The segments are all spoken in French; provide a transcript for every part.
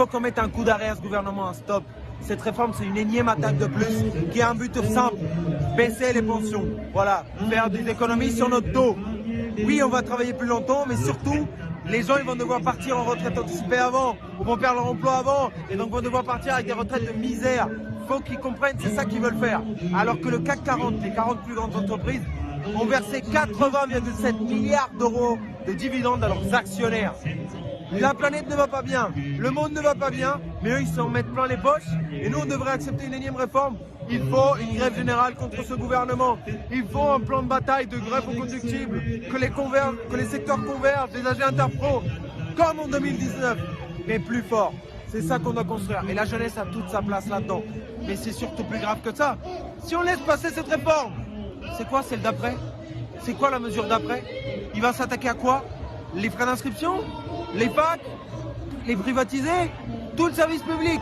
faut qu'on mette un coup d'arrêt à ce gouvernement, un stop. Cette réforme, c'est une énième attaque de plus qui a un but simple, baisser les pensions. Voilà, faire des économies sur notre dos. Oui, on va travailler plus longtemps, mais surtout, les gens ils vont devoir partir en retraite anticipée avant, ou vont perdre leur emploi avant, et donc vont devoir partir avec des retraites de misère. Il faut qu'ils comprennent, c'est ça qu'ils veulent faire. Alors que le CAC 40, les 40 plus grandes entreprises, ont versé 80,7 milliards d'euros de dividendes à leurs actionnaires. La planète ne va pas bien, le monde ne va pas bien, mais eux ils s'en mettent plein les poches, et nous on devrait accepter une énième réforme. Il faut une grève générale contre ce gouvernement. Il faut un plan de bataille de grève au combustible, que les secteurs convergent, les AG interpro, comme en 2019, mais plus fort. C'est ça qu'on doit construire. Et la jeunesse a toute sa place là-dedans. Mais c'est surtout plus grave que ça. Si on laisse passer cette réforme, c'est quoi celle d'après? C'est quoi la mesure d'après? Il va s'attaquer à quoi? Les frais d'inscription? Les facs? Les privatiser? Tout le service public?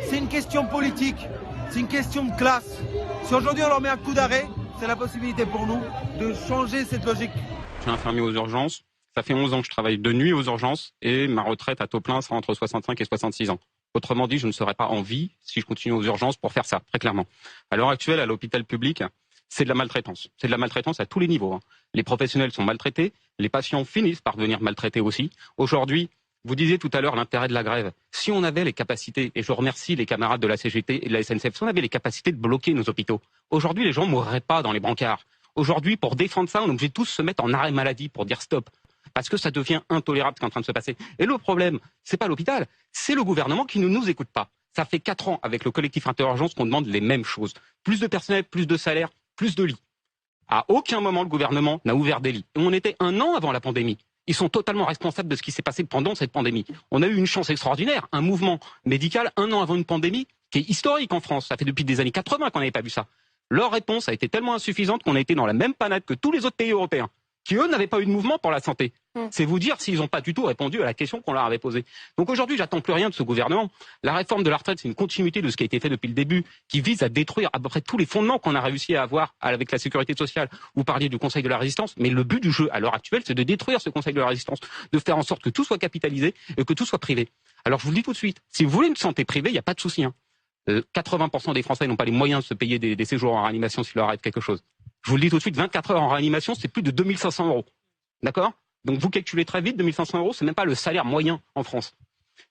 C'est une question politique. C'est une question de classe. Si aujourd'hui on leur met un coup d'arrêt, c'est la possibilité pour nous de changer cette logique. Je suis infirmier aux urgences. Ça fait 11 ans que je travaille de nuit aux urgences et ma retraite à taux plein sera entre 65 et 66 ans. Autrement dit, je ne serai pas en vie si je continue aux urgences pour faire ça, très clairement. À l'heure actuelle, à l'hôpital public, c'est de la maltraitance. C'est de la maltraitance à tous les niveaux. Les professionnels sont maltraités, les patients finissent par devenir maltraités aussi. Aujourd'hui, vous disiez tout à l'heure l'intérêt de la grève. Si on avait les capacités, et je remercie les camarades de la CGT et de la SNCF, si on avait les capacités de bloquer nos hôpitaux, aujourd'hui les gens ne mourraient pas dans les brancards. Aujourd'hui, pour défendre ça, on est obligé de tous se mettre en arrêt maladie pour dire stop. Parce que ça devient intolérable ce qui est en train de se passer. Et le problème, c'est pas l'hôpital, c'est le gouvernement qui ne nous écoute pas. Ça fait 4 ans avec le collectif Interurgence qu'on demande les mêmes choses. Plus de personnel, plus de salaire, plus de lits. À aucun moment le gouvernement n'a ouvert des lits. Et on était 1 an avant la pandémie. Ils sont totalement responsables de ce qui s'est passé pendant cette pandémie. On a eu une chance extraordinaire, un mouvement médical 1 an avant une pandémie qui est historique en France. Ça fait depuis des années 80 qu'on n'avait pas vu ça. Leur réponse a été tellement insuffisante qu'on a été dans la même panade que tous les autres pays européens, qui eux n'avaient pas eu de mouvement pour la santé. C'est vous dire s'ils n'ont pas du tout répondu à la question qu'on leur avait posée. Donc aujourd'hui, j'attends plus rien de ce gouvernement. La réforme de la retraite, c'est une continuité de ce qui a été fait depuis le début, qui vise à détruire à peu près tous les fondements qu'on a réussi à avoir avec la sécurité sociale. Vous parliez du Conseil de la résistance, mais le but du jeu à l'heure actuelle, c'est de détruire ce Conseil de la résistance, de faire en sorte que tout soit capitalisé et que tout soit privé. Alors je vous le dis tout de suite, si vous voulez une santé privée, il n'y a pas de souci. 80% des Français n'ont pas les moyens de se payer des séjours en réanimation s'il leur arrive quelque chose. Je vous le dis tout de suite, 24 heures en réanimation, c'est plus de 2500 €. D'accord? Donc vous calculez très vite, 2500 €, c'est même pas le salaire moyen en France.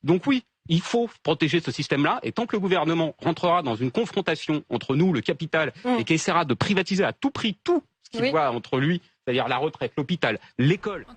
Donc oui, il faut protéger ce système-là, et tant que le gouvernement rentrera dans une confrontation entre nous, le capital, et qui essaiera de privatiser à tout prix tout ce qu'il voit entre lui, c'est-à-dire la retraite, l'hôpital, l'école,